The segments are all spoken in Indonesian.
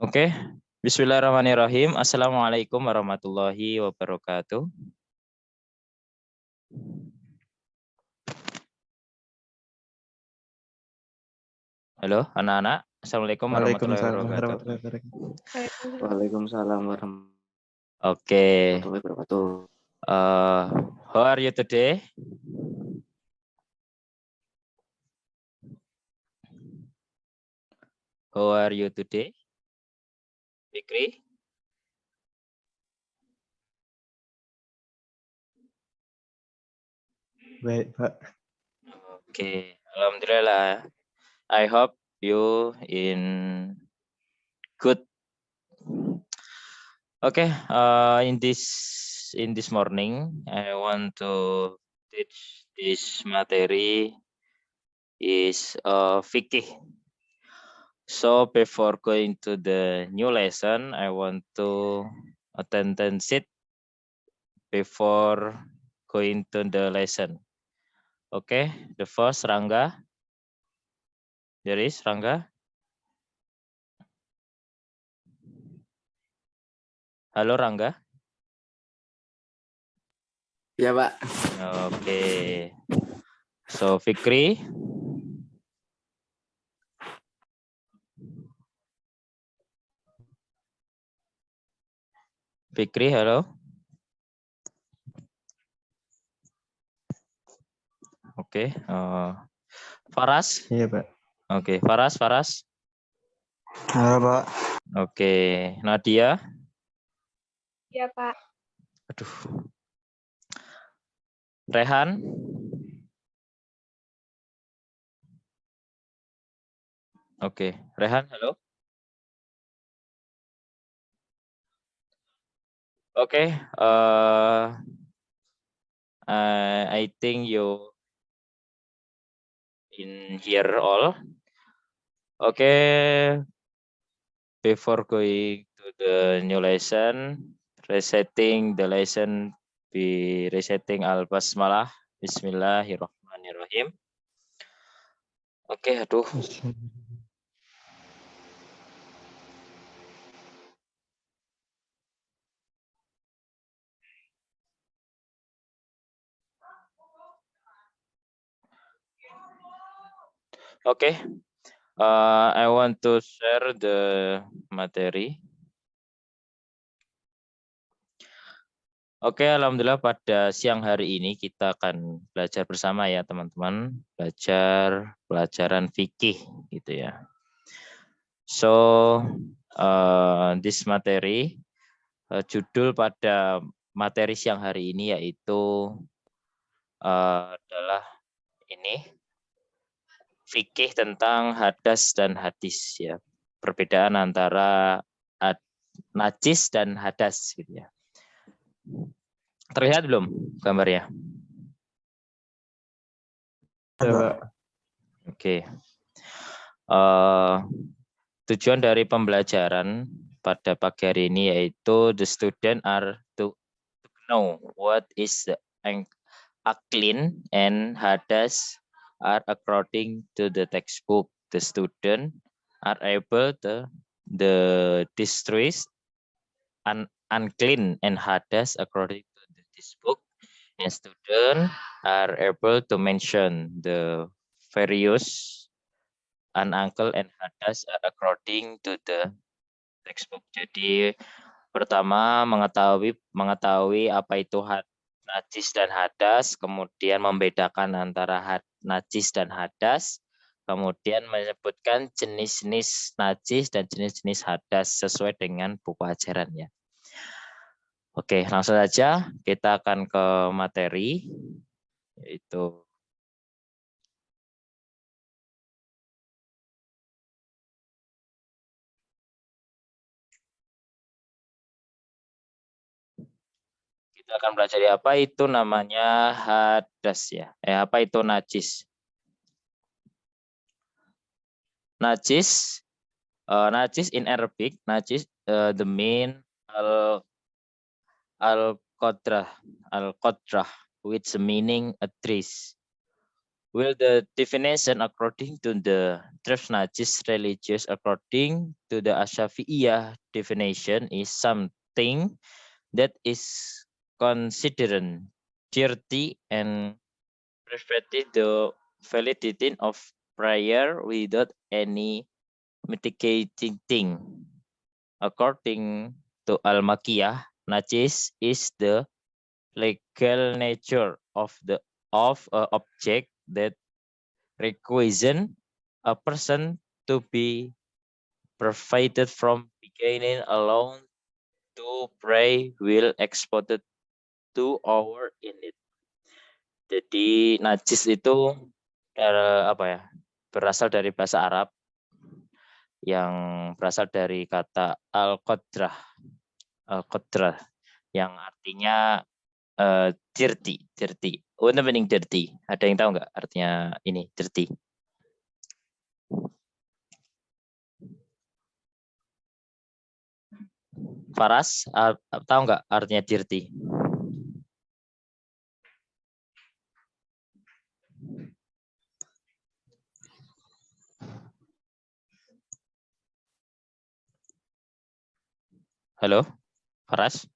Oke, Bismillahirrahmanirrahim. Assalamualaikum warahmatullahi wabarakatuh. Halo, anak-anak. Assalamualaikum warahmatullahi wabarakatuh. Waalaikumsalam warahmatullahi Oke. wabarakatuh. How are you today? How are you today? Fikri? Baik, Pak. Oke, alhamdulillah. I hope you in good. Okay, in this morning, I want to teach this material is fikih. So before going to the new lesson, I want to attendance it before going to the lesson. Okay, the first Rangga. There is Rangga. Halo Rangga. Ya, Pak. Okay. So Fikri. Fikri, halo. Oke. Faras. Iya, Pak. Oke, Faras. Halo, Pak. Oke, Nadia. Ya, Pak. Aduh. Rehan. Oke, Rehan, halo. Oke, I think you in here all. Okay, before going to the new lesson, resetting the lesson, be resetting al-basmalah. Bismillahirrahmanirrahim. Oke, aduh. Okay, I want to share the materi. Oke, alhamdulillah pada siang hari ini kita akan belajar bersama ya teman-teman, belajar pelajaran fikih gitu ya. So this materi, judul pada materi siang hari ini yaitu adalah ini fikih tentang hadas dan hadis ya, perbedaan antara najis dan hadas gitu ya. Terlihat belum gambarnya? Ya, Pak. Oke. Tujuan dari pembelajaran pada pagi hari ini yaitu the student are to know what is the clean and hadas are according to the textbook. The student are able to distinguish unclean and hadas according to this book, and students are able to mention the various unclean and hadas are according to the textbook. Jadi pertama mengetahui apa itu najis dan hadas, kemudian membedakan antara najis dan hadas, kemudian menyebutkan jenis-jenis najis dan jenis-jenis hadas sesuai dengan buku ajarannya. Oke, langsung saja kita akan ke materi, yaitu kita akan belajar apa itu namanya hadas ya. Apa itu najis? Najis, najis in Arabic, najis the mean al-qadrah, which meaning a trace, Will the definition according to the Drifts Najis religious according to the Asyafi'iyah definition is something that is considered dirty and prevented the validity of prayer without any mitigating thing. According to Al-Makiyah, najis is the legal nature of an object that requires a person to be provided from beginning alone to pray will exported to our in it. Jadi najis itu apa ya? Berasal dari bahasa Arab yang berasal dari kata al-qadrah. Al-qadrah yang artinya dirty. What meaning dirty? Ada yang tahu nggak artinya ini dirty? Faras, tahu nggak artinya dirty? Halo, Faras?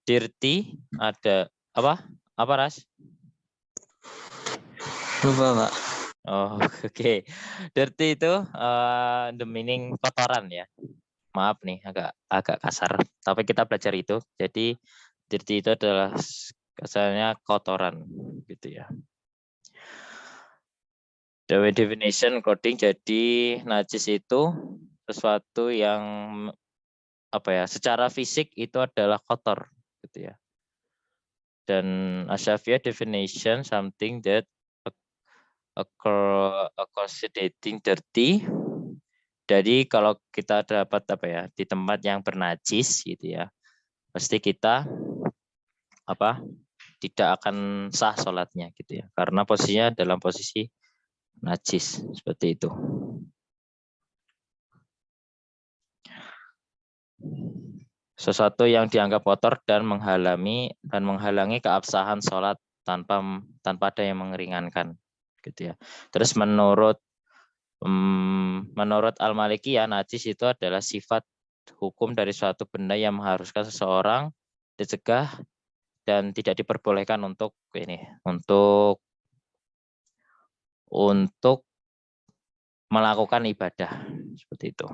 Dirty ada apa? Apa Ras? Lupa, Pak. Oh, oke. Dirty itu the meaning kotoran ya. Maaf nih agak kasar, tapi kita belajar itu. Jadi dirty itu adalah kasarnya kotoran gitu ya. The definition according, jadi najis itu sesuatu yang apa ya, secara fisik itu adalah kotor gitu ya. Dan Asyafi'iyah definition something that considering dirty. Jadi kalau kita dapat apa ya, di tempat yang bernajis gitu ya, pasti kita apa, tidak akan sah sholatnya gitu ya, karena posisinya dalam posisi najis seperti itu. Sesuatu yang dianggap kotor dan menghalangi keabsahan sholat tanpa ada yang mengeringankan gitu ya. Terus menurut Al-Malikiyah, najis itu adalah sifat hukum dari suatu benda yang mengharuskan seseorang dicegah dan tidak diperbolehkan untuk melakukan ibadah seperti itu.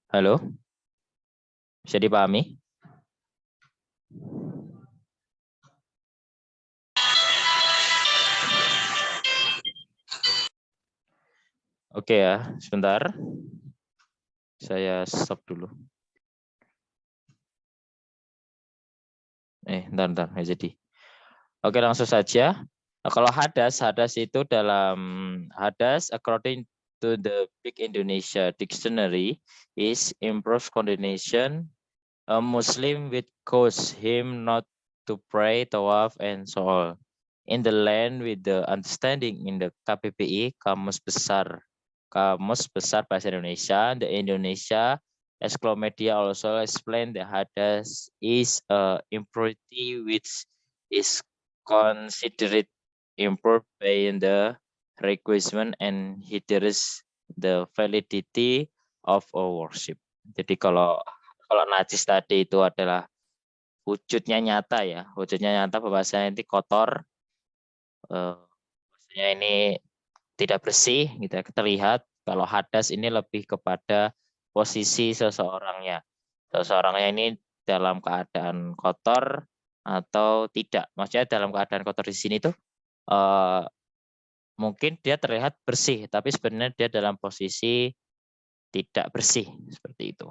Halo, bisa dipahami? Oke ya, sebentar. Saya stop dulu. Bentar, nggak jadi. Oke, langsung saja. Kalau hadas itu dalam hadas according to the Big Indonesia Dictionary is improved coordination a Muslim which cause him not to pray, tawaf, and so on. In the land with the understanding in the KBBI, Kamus Besar Bahasa Indonesia, the Indonesia Encyclopedia also explain the hadas is a impurity which is considered impure by the requirement and hinders the validity of our worship. Jadi kalau najis tadi itu adalah wujudnya nyata ya, bahwasanya ini kotor, maksudnya ini tidak bersih gitu ya, terlihat. Kalau hadas ini lebih kepada posisi seseorangnya ini dalam keadaan kotor atau tidak. Maksudnya dalam keadaan kotor di sini tuh mungkin dia terlihat bersih, tapi sebenarnya dia dalam posisi tidak bersih seperti itu.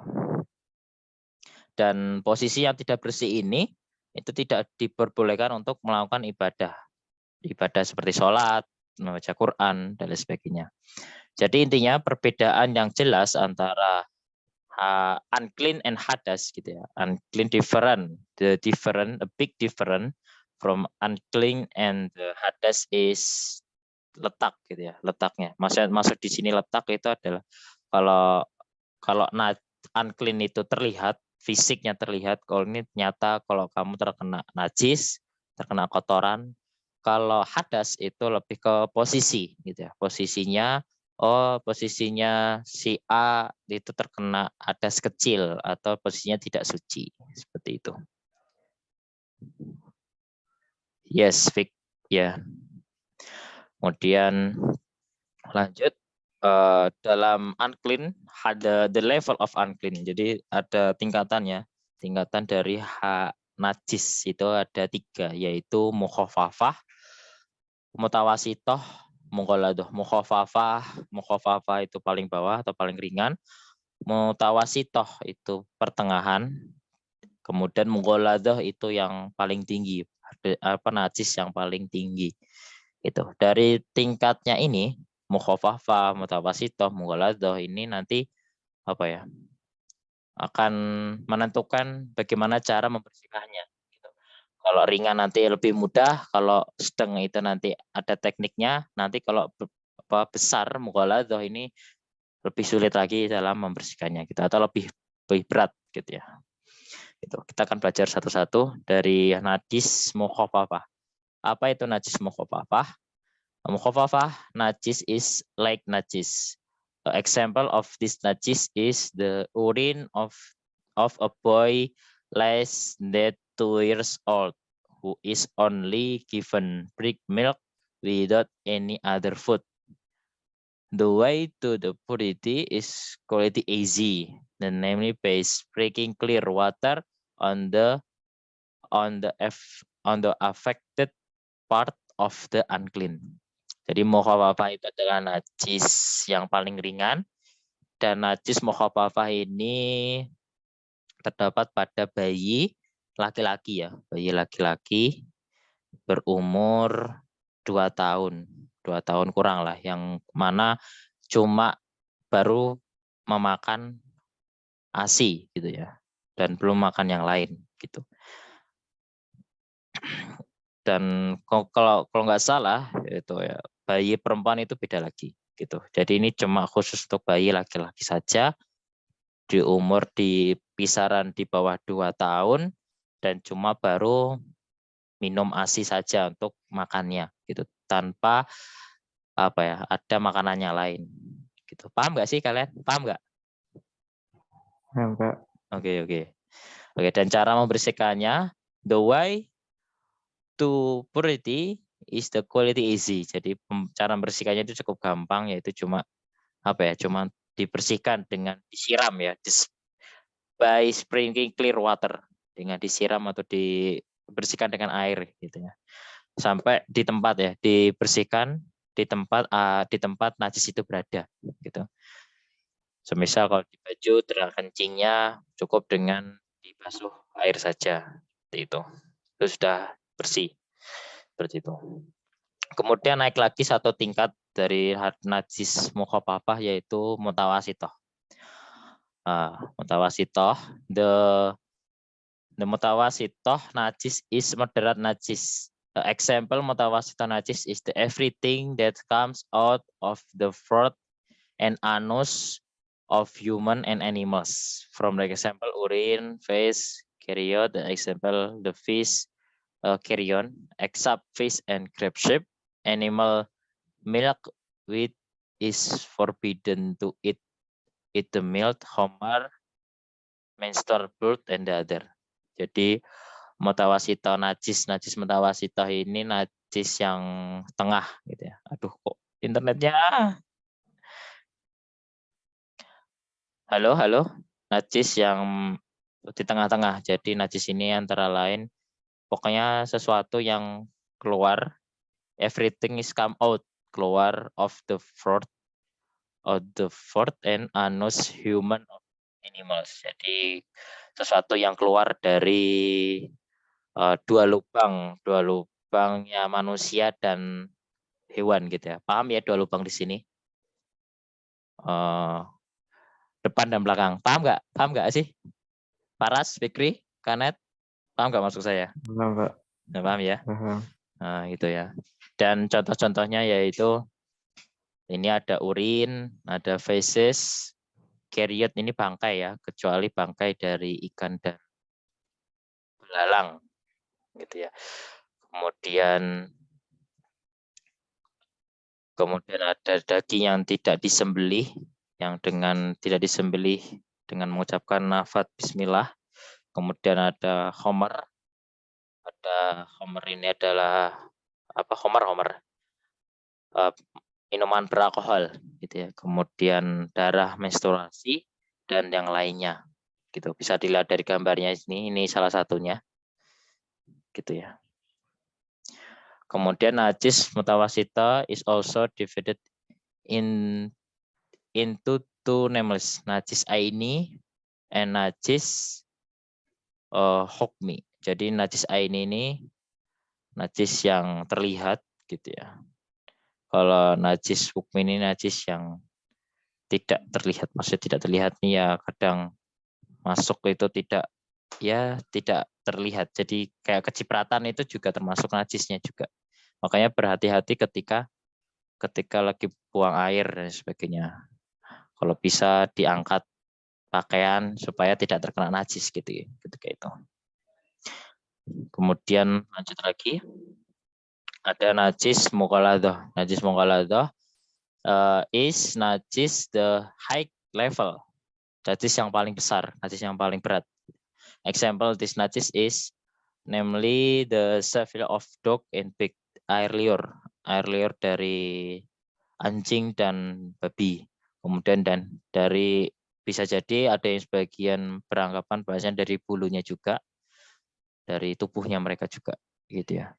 Dan posisi yang tidak bersih ini itu tidak diperbolehkan untuk melakukan ibadah seperti sholat, membaca Quran, dan lain sebagainya. Jadi intinya perbedaan yang jelas antara unclean and hadas gitu ya. Unclean different, a big different from unclean and the hadas is letak gitu ya, letaknya. Maksud di sini letak itu adalah kalau unclean itu terlihat, fisiknya terlihat, kalau ini nyata kalau kamu terkena najis, terkena kotoran. Kalau hadas itu lebih ke posisi gitu ya. Posisinya si A itu terkena hadas kecil atau posisinya tidak suci, seperti itu. Yes, Vic. Ya. Kemudian lanjut dalam unclean ada the level of unclean. Jadi ada tingkatannya. Tingkatan dari najis itu ada 3, yaitu mukhafafah, mutawasitoh, mughaladoh. Mukhafafah itu paling bawah atau paling ringan. Mutawasitoh itu pertengahan. Kemudian mughaladoh itu yang paling tinggi. Najis yang paling tinggi. Itu. Dari tingkatnya ini, mukhafafah, mutawasitoh, mughaladoh ini nanti akan menentukan bagaimana cara membersihkannya. Gitu. Kalau ringan nanti lebih mudah, kalau sedang itu nanti ada tekniknya, nanti kalau besar mughaladoh ini lebih sulit lagi dalam membersihkannya gitu, atau lebih berat gitu ya. Itu kita akan belajar satu-satu dari najis mukhafafah. Apa itu najis mukhafafah? Mukhafafah, najis is like najis. An example of this najis is the urine of a boy less than 2 years old who is only given bread milk without any other food. The way to the purity is quality easy, namely by sprinkling clear water on the affected part of the unclean. Jadi mukhafafah itu adalah najis yang paling ringan, dan najis mukhafafah ini terdapat pada bayi laki-laki ya, bayi laki-laki berumur 2 tahun, 2 tahun kurang lah, yang mana cuma baru memakan ASI gitu ya, dan belum makan yang lain gitu. Dan kalau nggak salah itu ya, bayi perempuan itu beda lagi gitu. Jadi ini cuma khusus untuk bayi laki-laki saja di umur di kisaran di bawah 2 tahun dan cuma baru minum ASI saja untuk makannya gitu, tanpa ada makanannya lain gitu. Paham nggak sih kalian? Paham nggak? Pak. Oke, dan cara membersihkannya, the way to purity is the quality easy. Jadi cara membersihkannya itu cukup gampang, yaitu cuma cuma dibersihkan dengan disiram ya, by sprinkling clear water, dengan disiram atau dibersihkan dengan air gitu ya. Sampai di tempat ya, dibersihkan di tempat najis itu berada gitu. Semisal kalau di baju terang kencingnya cukup dengan dibasuh air saja, seperti itu sudah bersih, seperti itu. Kemudian naik lagi satu tingkat dari najis mukhafafah, yaitu mutawasitoh. Mutawasitoh, the mutawasitoh najis is moderate najis. Example mutawasitoh najis is the everything that comes out of the throat and anus of human and animals. From the example urine, face, carrion, the example the fish, carrion, except fish and crab shape. Animal milk with is forbidden to eat the milk, homer, menstrual blood, and the other. Jadi mutawasitoh najis mutawasitoh ini najis yang tengah gitu ya. Aduh, kok internetnya. Halo, najis yang di tengah-tengah. Jadi najis ini antara lain pokoknya sesuatu yang keluar, everything is come out, keluar of the throat and anus human or animals. Jadi sesuatu yang keluar dari dua lubangnya manusia dan hewan gitu ya. Paham ya, dua lubang di sini? Depan dan belakang. Paham nggak sih? Paras, Fikri, Kanet, paham nggak maksud saya? Paham, Pak. Paham ya? Paham. Nah, gitu ya. Dan contoh-contohnya yaitu ini ada urin, ada feces, eukaryote ini bangkai ya, kecuali bangkai dari ikan dan belalang gitu ya. Kemudian ada daging yang tidak disembelih, yang tidak disembelih dengan mengucapkan nafat bismillah. Kemudian ada homer. Homer ini adalah apa? Homer. Minuman beralkohol gitu ya. Kemudian darah menstruasi dan yang lainnya. Gitu. Bisa dilihat dari gambarnya ini salah satunya. Gitu ya. Kemudian najis mutawasita is also divided into two nameless, najis aini and najis hukmi. Jadi najis aini ini najis yang terlihat gitu ya. Kalau najis hukmi ini najis yang tidak terlihat. Maksudnya tidak terlihat nih ya, kadang masuk itu tidak terlihat. Jadi kayak kecipratan itu juga termasuk najisnya juga. Makanya berhati-hati ketika lagi buang air dan sebagainya. Kalau bisa diangkat pakaian supaya tidak terkena najis gitu kayak itu. Kemudian lanjut lagi. Ada najis mughaladah. Najis mughaladah is najis the high level. Najis yang paling besar, najis yang paling berat. Example this najis is namely the severe of dog and pig, air liur dari anjing dan babi. Kemudian dan dari bisa jadi ada yang sebagian beranggapan bahasanya dari bulunya juga, dari tubuhnya mereka juga gitu ya.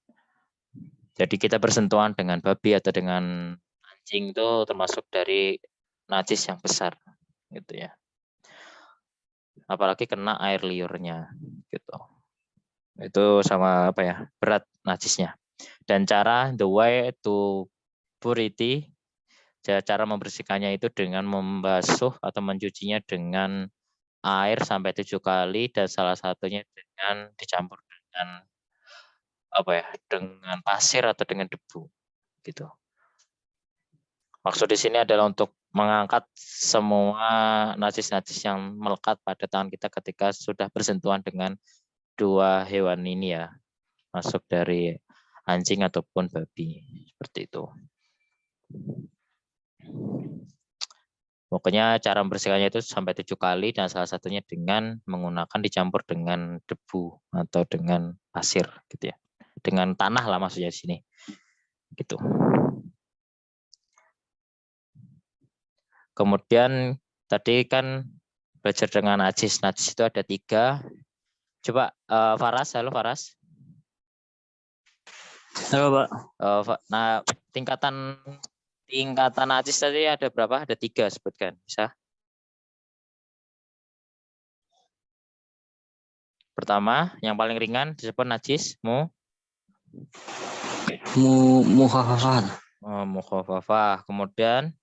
Jadi kita bersentuhan dengan babi atau dengan anjing itu termasuk dari najis yang besar gitu ya. Apalagi kena air liurnya gitu. Itu sama apa ya? Berat najisnya. Dan the way to purity, cara membersihkannya itu dengan membasuh atau mencucinya dengan air sampai 7 kali dan salah satunya dengan dicampur dengan dengan pasir atau dengan debu gitu. Maksud di sini adalah untuk mengangkat semua najis-najis yang melekat pada tangan kita ketika sudah bersentuhan dengan dua hewan ini ya, masuk dari anjing ataupun babi seperti itu. Pokoknya cara membersihkannya itu sampai 7 kali dan salah satunya dengan menggunakan dicampur dengan debu atau dengan pasir gitu ya. Dengan tanah lah maksudnya di sini. Gitu. Kemudian tadi kan belajar dengan najis. Najis itu ada 3. Coba Faras, halo Faras. Halo, Pak. Nah, tingkatan najis tadi ada berapa? Ada 3 sebutkan. Bisa? Pertama, yang paling ringan disebut najis Mukhafafah. Mukhafafah. Kemudian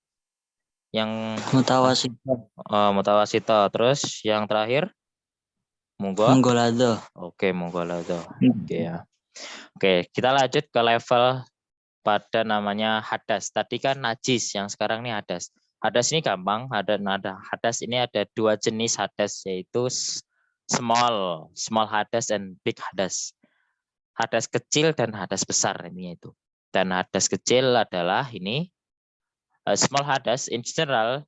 yang mutawasito. Terus yang terakhir Munggolado. Oke, munggolado. Oke ya. Oke, kita lanjut ke level pada namanya hadas. Tadi kan najis, yang sekarang ini hadas. Hadas ini gampang. Hadas ini ada 2 jenis hadas, yaitu small hadas dan big hadas. Hadas kecil dan hadas besar ini itu. Dan hadas kecil adalah ini small hadas in general,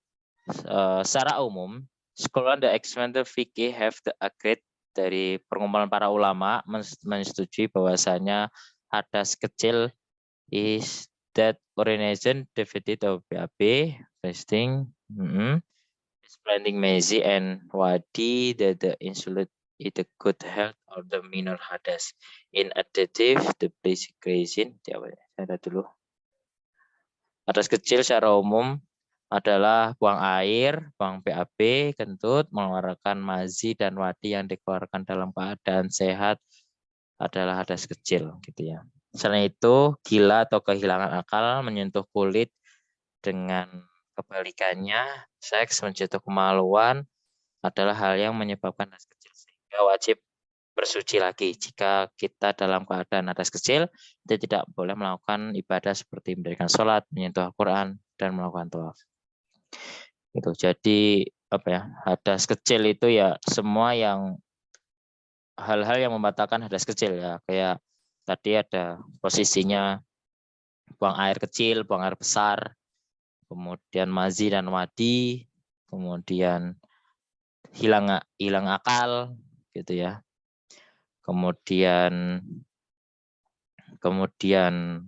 secara umum scholar the experimental fikih have the agreed, dari perkumpulan para ulama menyetujui bahwasanya hadas kecil is that urination divided of BAB fasting planting mezi and wadi the insulate is the good health or the minor hadas in additive the basic reason. Saya dulu. Hadas kecil secara umum adalah buang air, buang BAB, kentut, mengeluarkan mazi dan wadi yang dikeluarkan dalam keadaan sehat adalah hadas kecil gitu ya. Selain itu, gila atau kehilangan akal, menyentuh kulit dengan kebalikannya, seks, menyentuh kemaluan adalah hal yang menyebabkan hadas kecil, sehingga wajib bersuci lagi. Jika kita dalam keadaan hadas kecil, kita tidak boleh melakukan ibadah seperti mendirikan sholat, menyentuh Al-Quran, dan melakukan tawaf. Gitu. Jadi apa ya, hadas kecil itu ya semua yang hal-hal yang membatalkan hadas kecil ya, kayak tadi ada posisinya buang air kecil, buang air besar, kemudian mazi dan wadi, kemudian hilang akal gitu ya. Kemudian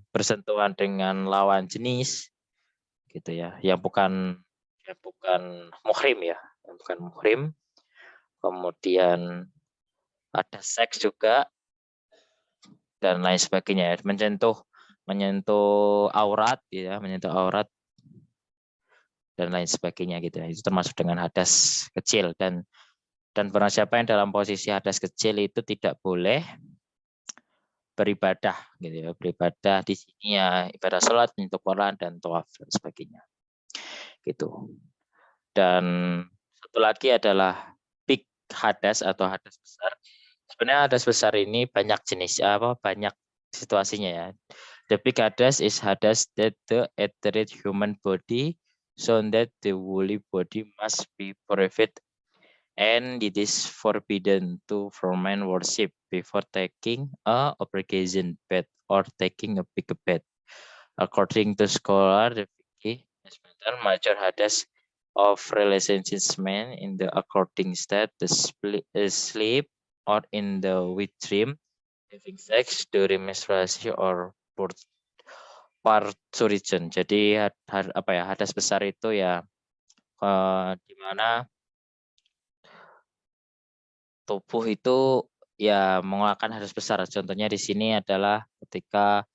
bersentuhan dengan lawan jenis gitu ya, yang bukan muhrim ya, yang bukan muhrim. Kemudian ada seks juga dan lain sebagainya ya. menyentuh aurat ya, menyentuh aurat dan lain sebagainya gitu ya. Itu termasuk dengan hadas kecil, dan barang siapa yang dalam posisi hadas kecil itu tidak boleh beribadah gitu ya. Beribadah di sini ya ibadah sholat, menyentuh Quran dan tawaf dan sebagainya. Gitu. Dan satu lagi adalah big hadas atau hadas besar. Sebenarnya hadas besar ini banyak jenis banyak situasinya ya. The big hadas is hadas that the etheric human body, so that the woolly body must be purified, and it is forbidden to perform worship before taking a obligation bath or taking a big bath. According to scholar, the fikih major hadas of relationships men in the according state, the sleep or in the wet dream, having sex during menstruation or parturition. Jadi hadas besar itu ya di mana tubuh itu ya mengeluarkan hadas besar. Contohnya di sini adalah ketika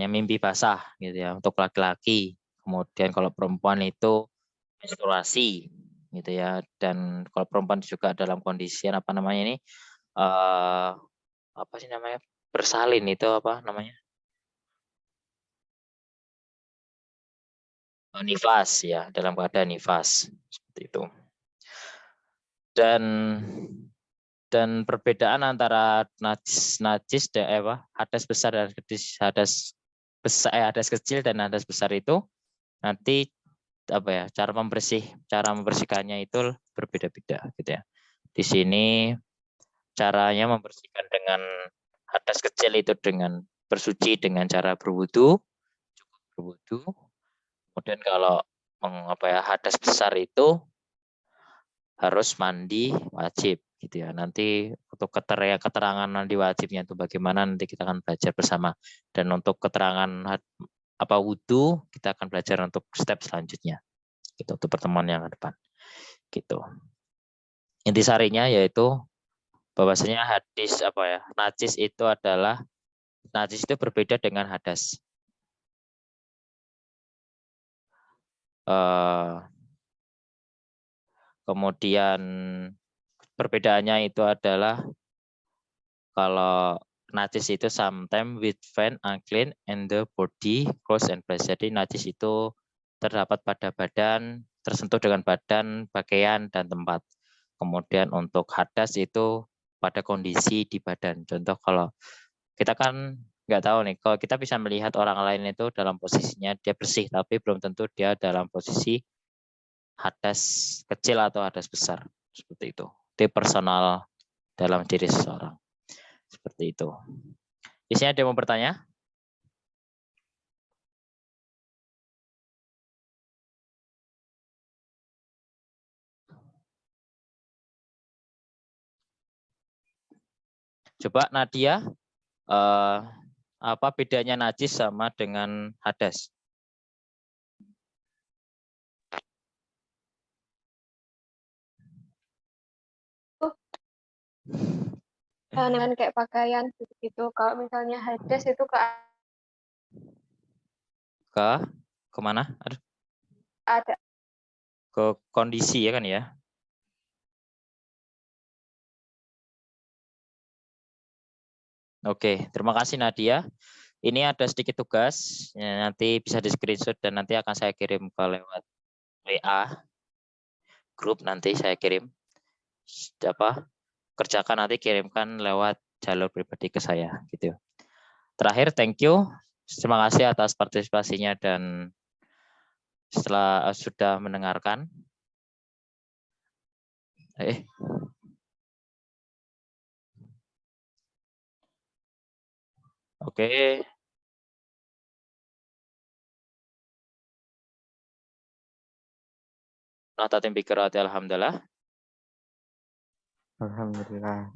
mimpi basah gitu ya untuk laki-laki. Kemudian kalau perempuan itu menstruasi gitu ya, dan kalau perempuan juga dalam kondisi bersalin itu nifas ya, dalam keadaan nifas seperti itu. Dan perbedaan antara najis hadas besar dan hadas kecil dan hadas besar itu nanti cara membersihkannya itu berbeda-beda gitu ya. Di sini caranya membersihkan dengan hadas kecil itu dengan bersuci dengan cara berwudu. Kemudian kalau hadas besar itu harus mandi wajib gitu ya. Nanti untuk keterangan mandi wajibnya itu bagaimana nanti kita akan belajar bersama. Dan untuk keterangan wudu kita akan belajar untuk step selanjutnya. Gitu, untuk pertemuan yang ke depan. Gitu. Intisarinya yaitu bahwasanya najis itu berbeda dengan hadas. Kemudian perbedaannya itu adalah kalau najis itu sometimes with faint, unclean, and the body, clothes and flesh. Jadi najis itu terdapat pada badan, tersentuh dengan badan, pakaian, dan tempat. Kemudian untuk hadas itu pada kondisi di badan. Contoh kalau kita kan nggak tahu nih, kalau kita bisa melihat orang lain itu dalam posisinya dia bersih, tapi belum tentu dia dalam posisi hadas kecil atau hadas besar. Seperti itu. Itu personal dalam diri seseorang. Seperti itu. Di sini ada yang mau bertanya? Coba Nadia, apa bedanya najis sama dengan hadas? Dengan kayak pakaian gitu. Kalau misalnya hadas itu kemana? ada Ke kondisi ya kan ya? Oke, terima kasih Nadia. Ini ada sedikit tugas, ya, nanti bisa di screenshot dan nanti akan saya kirim ke lewat WA grup, nanti saya kirim. Kerjakan nanti kirimkan lewat jalur pribadi ke saya gitu. Terakhir, thank you. Terima kasih atas partisipasinya dan setelah sudah mendengarkan. Oke. Nah, tatim pikirati alhamdulillah. Alhamdulillah.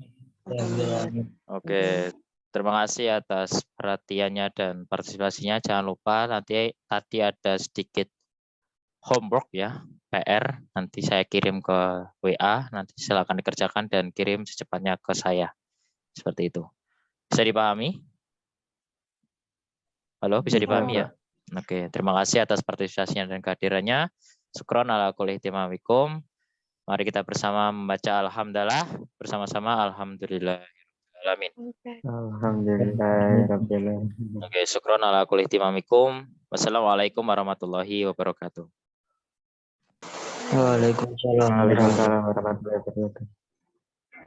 Oke, terima kasih atas perhatiannya dan partisipasinya. Jangan lupa nanti tadi ada sedikit homework ya, PR. Nanti saya kirim ke WA, nanti silakan dikerjakan dan kirim secepatnya ke saya. Seperti itu. Bisa dipahami? Halo, bisa dipahami ya? Oke, terima kasih atas partisipasinya dan kehadirannya. Syukron ala kulli ihtimamikum. Mari kita bersama membaca alhamdulillah bersama-sama alhamdulillah. Alamin. Alhamdulillah. Oke, syukron ala kulli ihtimamikum. Wassalamualaikum warahmatullahi wabarakatuh. Waalaikumsalam. Waalaikumsalam warahmatullahi wabarakatuh.